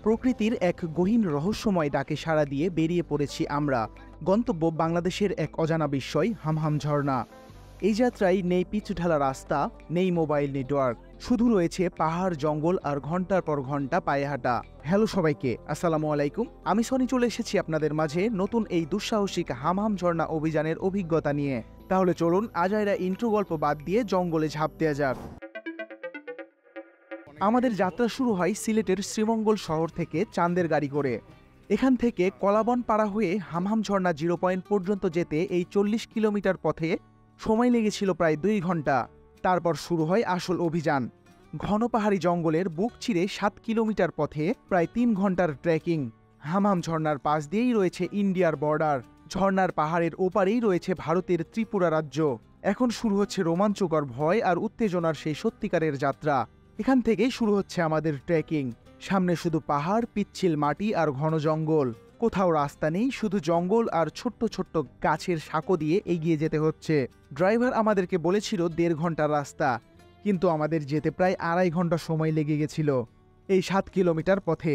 প্রকৃতির এক গহীন রহস্যময় ডাকে সাড়া দিয়ে বেরিয়ে পড়েছি আমরা। গন্তব্য বাংলাদেশের এক অজানা বিস্ময় হামহাম ঝর্ণা। এই যাত্রায় নেই পিচঢালা রাস্তা, নেই মোবাইল নেটওয়ার্ক, শুধু রয়েছে পাহাড়, জঙ্গল আর ঘন্টার পর ঘন্টা পায়ে হাঁটা। হ্যালো সবাইকে, আসসালামু আলাইকুম। আমি সনি চলে এসেছি আপনাদের মাঝে নতুন এই দুঃসাহসিক হামহাম ঝর্ণা অভিযানের অভিজ্ঞতা নিয়ে। তাহলে চলুন আজাইরা ইন্ট্রো গল্প বাদ দিয়ে জঙ্গলে ঝাঁপ দেওয়া যাক। আমাদের যাত্রা শুরু হয় সিলেটের শ্রীমঙ্গল শহর থেকে চাঁদের গাড়ি করে। এখান থেকে কলাবন পাড়া হয়ে হামহাম ঝর্ণা জিরো পয়েন্ট পর্যন্ত যেতে এই 40 কিলোমিটার পথে সময় লেগেছিল প্রায় 2 ঘন্টা। তারপর শুরু হয় আসল অভিযান। ঘন পাহাড়ি জঙ্গলের বুক চিরে 7 কিলোমিটার পথে প্রায় 3 ঘন্টার ট্রেকিং। হামহাম ঝর্ণার পাশ দিয়েই রয়েছে ইন্ডিয়ার বর্ডার। ঝর্ণার পাহাড়ের ওপারেই রয়েছে ভারতের ত্রিপুরা রাজ্য। এখন শুরু হচ্ছে রোমাঞ্চকর ভয় আর উত্তেজনার সেই সত্যিকারের যাত্রা। এখান থেকেই শুরু হচ্ছে আমাদের ট্রেকিং। সামনে শুধু পাহাড়, পিচ্ছিল মাটি আর ঘন জঙ্গল। কোথাও রাস্তা নেই, শুধু জঙ্গল আর ছোট্ট ছোট্ট গাছের সাঁকো দিয়ে এগিয়ে যেতে হচ্ছে। ড্রাইভার আমাদেরকে বলেছিল 1.5 ঘন্টার রাস্তা, কিন্তু আমাদের যেতে প্রায় 2.5 ঘন্টা সময় লেগে গেছিল এই 7 কিলোমিটার পথে।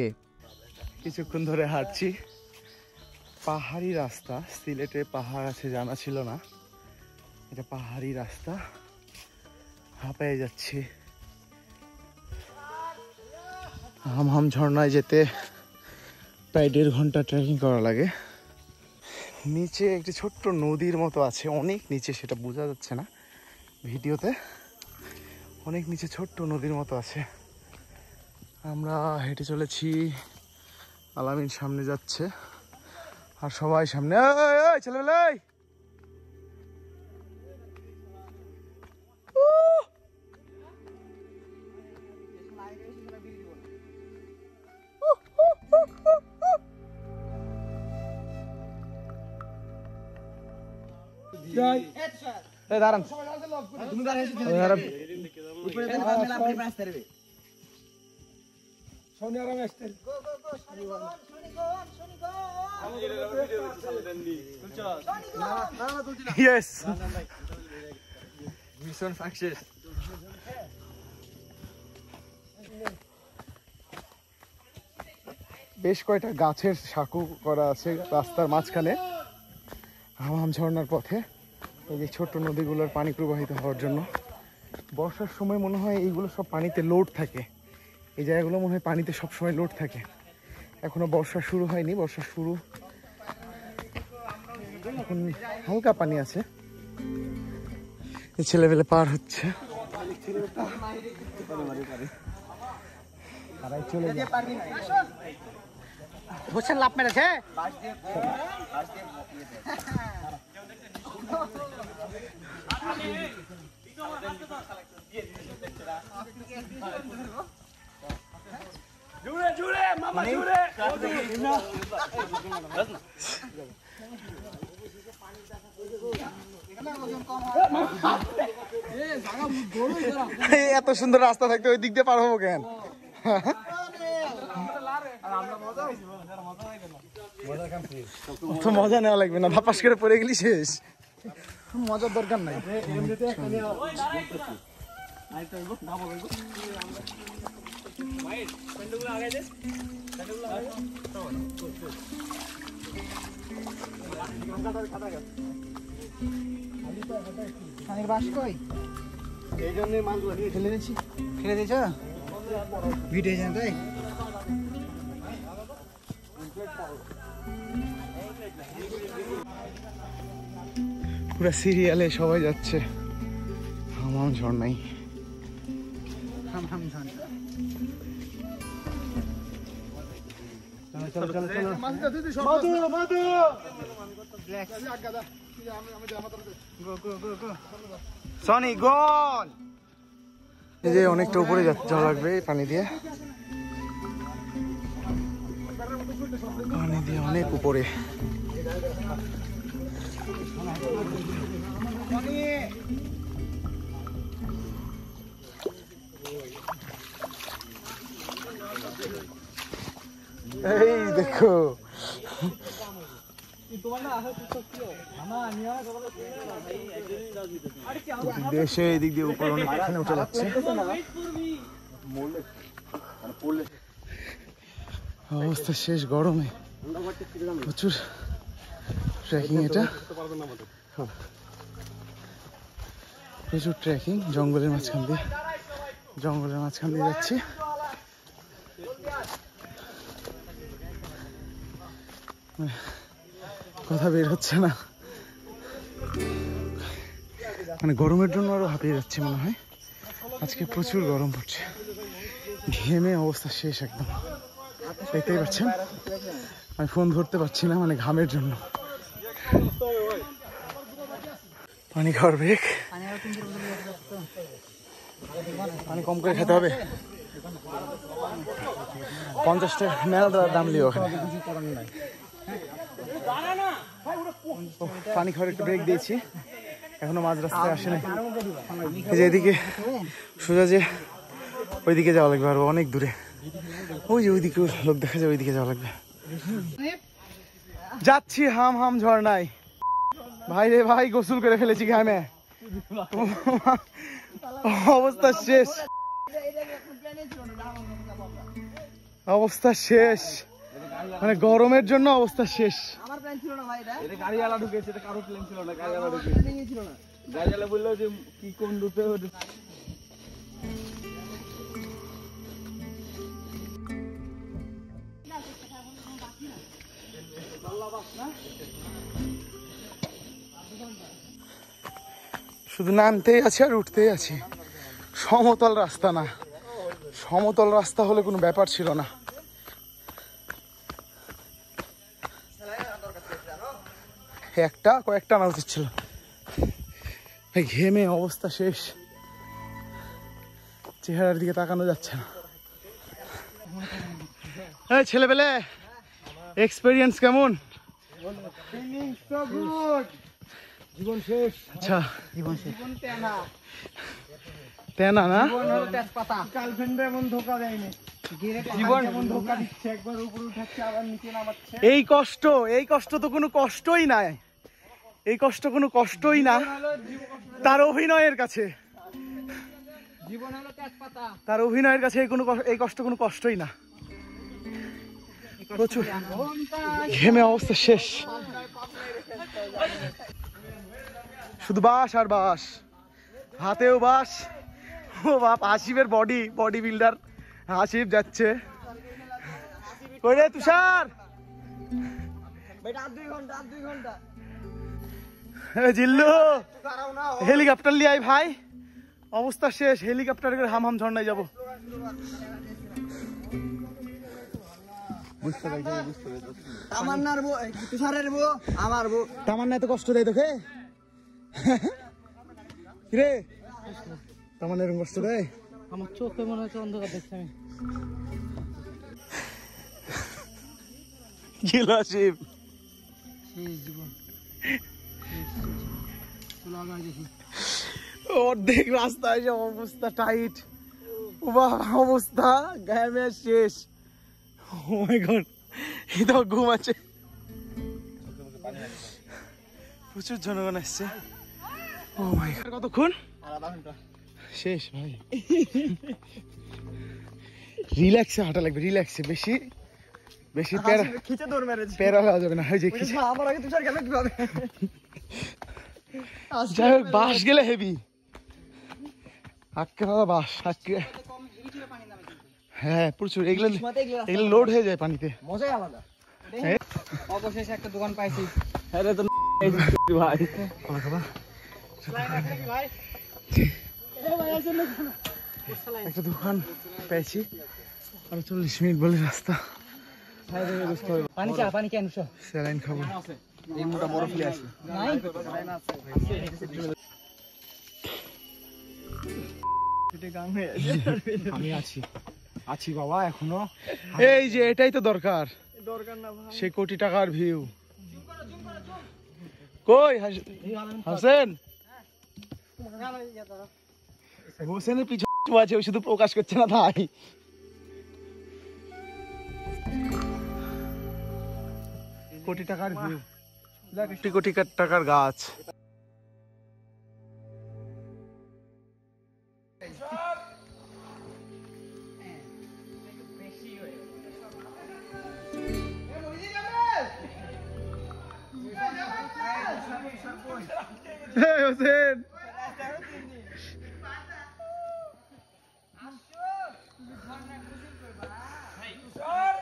কিছুক্ষণ ধরে হাঁটছি, পাহাড়ি রাস্তা। সিলেটে পাহাড় আছে জানা ছিল না, এটা পাহাড়ি রাস্তা। হাঁপায়ে যাচ্ছি। হামহাম ঝর্ণায় যেতে প্রায় 1.5 ঘন্টা ট্রেকিং করা লাগে। নিচে একটি ছোট্ট নদীর মতো আছে, অনেক নিচে, সেটা বোঝা যাচ্ছে না ভিডিওতে। অনেক নিচে ছোট্ট নদীর মতো আছে। আমরা হেঁটে চলেছি, আলামিন সামনে যাচ্ছে আর সবাই সামনে। ছেলেবেলা দাঁড়ান, Yes. Mission success. বেশ কয়টা গাছের সাঁকো করা আছে রাস্তার মাঝখানে হামহাম ঝর্ণার পথে, এই যে ছোট্ট নদীগুলোর পানি প্রবাহিত হওয়ার জন্য। বর্ষার সময় মনে হয় এইগুলো সব পানিতে লোড থাকে, এই জায়গাগুলো মনে হয় পানিতে সবসময় লোড থাকে। এখনো বর্ষা শুরু হয়নি, বর্ষা শুরু এখন হালকা পানি আছে। এই ছেলেবেলে পার হচ্ছে, লাভ মেরেছে। এত সুন্দর রাস্তা থাকতে ওই দিক দিয়ে পার হবো কেন? মজা নেওয়া লাগবে না, ধাপাস করে পড়ে গেলি শেষ। মজার দরকার নাই। এই জন্য মাছগুলো দিয়ে ফেলে দিয়েছি। ফেলে দিয়েছ ভিডিও যান তাই। পুরা সিরিয়ালে সবাই যাচ্ছে হামহাম ঝর্ণায়। হামহাম ঝর্ণা সনি গোল। এই যে অনেকটা উপরে যাওয়া লাগবে পানি দিয়ে, পানি দিয়ে অনেক উপরে। এই দেখো দেশে এদিক দিয়ে উপর অনেক এখানে উঠে যাচ্ছে। অবস্থা শেষ গরমে, প্রচুর ট্রেকিং, এটা প্রচুর ট্রেকিং, জঙ্গলের মাঝখান দিয়ে যাচ্ছি। কথা বের হচ্ছে না, মানে গরমের জন্য আরো হাঁপিয়ে যাচ্ছে মনে হয়। আজকে প্রচুর গরম পড়ছে, ঘেমে অবস্থা শেষ একদম, দেখতেই পাচ্ছেন। আমি ফোন ধরতে পারছি না, মানে ঘামের জন্য। পানি খাওয়ার ব্রেক, পানি কম করে খেতে হবে। 50 টাকা মেলা দাম লিও ওখানে। পানি খাওয়ার একটু ব্রেক দিয়েছি, এখনো মাঝ রাস্তায় আসেনি। এই যে এদিকে সোজা যে ওইদিকে যাওয়া লাগবে, আরো অনেক দূরে। ওই যে ওইদিকে লোক দেখা যায়, ওইদিকে যাওয়া লাগবে। যাচ্ছি হাম ঝর্ণায়। ভাই রে ভাই, গোসল করে ফেলেছি ঘামে, অবস্থা শেষ, অবস্থা শেষ, মানে গরমের জন্য অবস্থা শেষ। আমার প্ল্যান ছিল না ভাই, এটা গাড়িওয়ালা ঢুকেছে, এটা কারো প্ল্যান ছিল না, গাড়িওয়ালা ঢুকেছে। গাড়িওয়ালা বললো যে কি কোন রুটে। শুধু নামতেই আছে আর উঠতেই আছি, সমতল রাস্তা না। সমতল রাস্তা হলে কোনো ব্যাপার ছিল না। কয়েকটা না উচিত ছিল। ঘেমে অবস্থা শেষ, চেহারার দিকে তাকানো যাচ্ছে না। এই ছেলেবেলে, এক্সপেরিয়েন্স কেমন? জীবন শেষ। আচ্ছা, জীবন তেনা তেনা না, গার্লফ্রেন্ডে এমন ধোকা দেয়নি। জীবন এমন ধোকা দিচ্ছে, একবার উপরে উঠাচ্ছে আবার নিচে নামাচ্ছে। এই কষ্ট তো কোনো কষ্টই নাই, এই কষ্ট কোনো কষ্টই না তার অভিনয়ের কাছে। জীবন হলো তেজপাতা, তার অভিনয়ের কাছে এই কষ্ট কোনো কষ্টই না। প্রচুর ঘেমে অবস্থা শেষ, শুধু বাস আর বাস, হাতেও বাস। ও বাপ, আসিফের বডি বিল্ডার আসিফ যাচ্ছে। কই রে তুষার, আর 2 ঘন্টা। জিল্লু হেলিকপ্টার লিয়ে আয় ভাই, অবস্থা শেষ। হেলিকপ্টার করে হাম ঝর্ণায় যাবো। তামান্নার বউ, তুষারের বউ, আমার বউ। তামান্না এত কষ্ট দেয় তোকে? রে তামান্না এরকম কষ্ট দেয়? আমার চোখে মনে হচ্ছে অন্ধকার দেখছি আমি। জিল্লু আসিফ শেষ জীবন, অর্ধেক রাস্তায় এসে অবস্থা টাইট, অবস্থা ঘামে শেষ। ও মাই গড, এই তো ঘুম আছে। প্রচুর জনগণ আসছে। ও মাই গড, কতক্ষণ? শেষ ভাই। রিল্যাক্সে হাঁটা লাগবে, রিল্যাক্সে, বেশি খিচে দৌড় মেরেছে। প্যারা হওয়া যাবে না। যে খিচে, আমার আগে তুষার গেল কিভাবে? যাই হোক, বাস গেলে হেভি আটকে থাকা বাস আটকে। হ্যাঁ প্রচুর, এগুলো লোড হয়ে যায় পানিতে, মজাই আলাদা। অবশেষে একটা দোকান পাইছি। ভাই একটা দোকান পেয়েছি, আর 40 মিনিট বলে রাস্তা। পানি কেন? স্যালাইন খাবো। এই মোটা বরফ নিয়ে আসি। আমি আছি বাবা এখনো। এই যে এটাই তো দরকার না ভাই, সেই কোটি টাকার ভিউ। কই হাসেন? হোসেনের পিছু আছে, ওই শুধু প্রকাশ করছে না তাই। কোটি টাকার ভিউ, কোটি টাকার গাছ।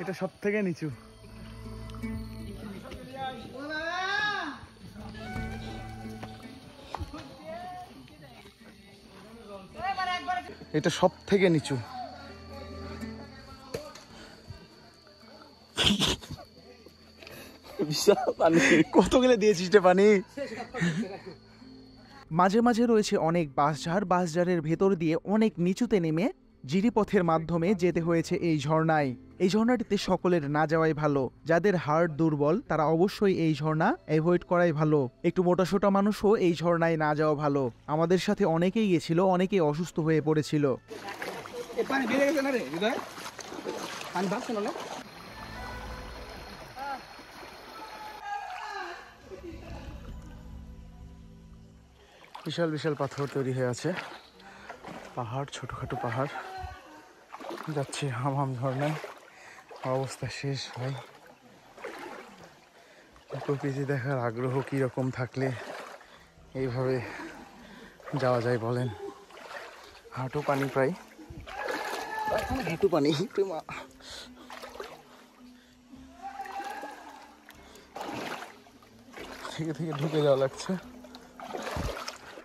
এটা সব থেকে নিচু। এটা সব থেকে নিচু। কতগুলো দিয়েছিস রে পানি? মাঝে মাঝে রয়েছে অনেক বাঁশঝাড়, বাঁশঝাড়ের ভেতর দিয়ে অনেক নিচুতে নেমে জিরিপথের মাধ্যমে যেতে হয়েছে এই ঝর্ণায়। এই ঝর্ণাটিতে সকলের না যাওয়াই ভালো। যাদের হার্ট দুর্বল তারা অবশ্যই এই ঝর্ণা অ্যাভয়েড করাই ভালো। একটু মোটাসোটা মানুষও এই ঝর্ণায় না যাওয়া ভালো। আমাদের সাথে অনেকেই গেছিল, অনেকেই অসুস্থ হয়ে পড়েছিল। বিশাল বিশাল পাথর তৈরি হয়ে আছে, পাহাড়, ছোটখাটো পাহাড়। যাচ্ছি হামহাম ঝর্ণায়। অবস্থা শেষ ভাই। প্রকৃতি দেখার আগ্রহ কীরকম থাকলে এইভাবে যাওয়া যায় বলেন? হাঁটু পানি, প্রায় হাঁটু পানি। থেকে থেকে ঢুকে যাওয়া লাগছে।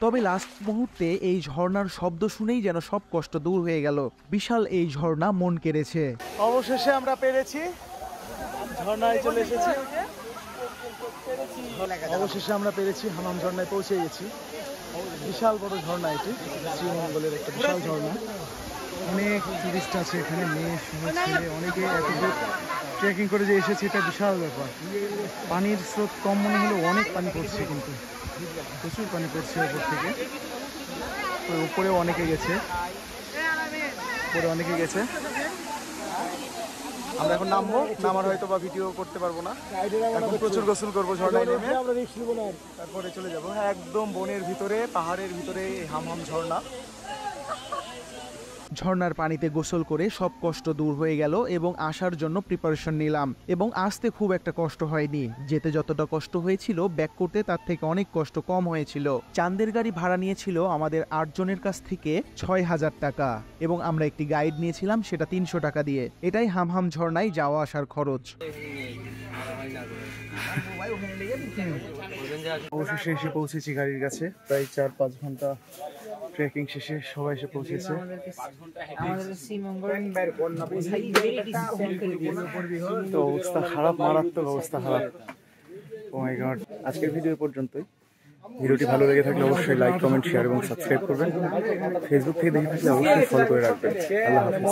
তবে লাস্ট মুহূর্তে এই ঝর্ণার শব্দ শুনেই যেন সব কষ্ট দূর হয়ে গেল। বিশাল এই ঝর্ণা মন কেড়েছে। অবশেষে আমরা পেরেছি, ঝর্ণায় চলে এসেছি। অবশেষে আমরা পেরেছি, হামাম ঝর্ণায় পৌঁছে গেছি। বিশাল বড় ঝর্ণা এটি, শ্রীমঙ্গলের একটা বিশাল ঝর্ণা। অনেক টুরিস্ট আছে এখানে, মেয়ে ছেলে, অনেকে এত দূর ট্রেকিং করে যে এসেছে, এটা বিশাল ব্যাপার। পানির স্রোত কম মনে হলেও অনেক পানি পড়ছে, কিন্তু প্রচুর পানি পড়ছে উপর থেকে। তো উপরেও অনেকে গেছে, উপরে অনেকে গেছে। আমরা এখন নামবো, নামার হয়তো বা ভিডিও করতে পারবো না। এখন প্রচুর গোসল করবো ঝর্ণায় নেমে, তারপরে চলে যাবো। হ্যাঁ, একদম বনের ভিতরে, পাহাড়ের ভিতরে হামহাম ঝর্ণা। ঝর্ণার পানিতে গোসল করে সব কষ্ট দূর হয়ে গেল এবং আসার জন্য প্রিপারেশন নিলাম। এবং আসতে খুব একটা কষ্ট হয়নি। যেতে যতটা কষ্ট হয়েছিল, ব্যাক করতে তার থেকে অনেক কষ্ট কম হয়েছিল। চাঁদের গাড়ি ভাড়া নিয়েছিল আমাদের 8 জনের কাছ থেকে 6000 টাকা, এবং আমরা একটি গাইড নিয়েছিলাম, সেটা 300 টাকা দিয়ে। এটাই হামহাম ঝর্ণায় যাওয়া আসার খরচ। অবশেষে এসে পৌঁছেছি গাড়ির কাছে। প্রায় 4-5 ঘন্টা ট্রেকিং শেষে সবাই এসে পৌঁছেছে। তো অবস্থা খারাপ, মারাত্মক অবস্থা খারাপ। ও মাই গড। আজকের ভিডিও পর্যন্তই। ভিডিওটি ভালো লেগে থাকলে অবশ্যই লাইক, কমেন্ট, শেয়ার এবং সাবস্ক্রাইব করবেন। ফেসবুক থেকে দেখে থাকলে অবশ্যই ফলো করে রাখবেন। আল্লাহ হাফেজ।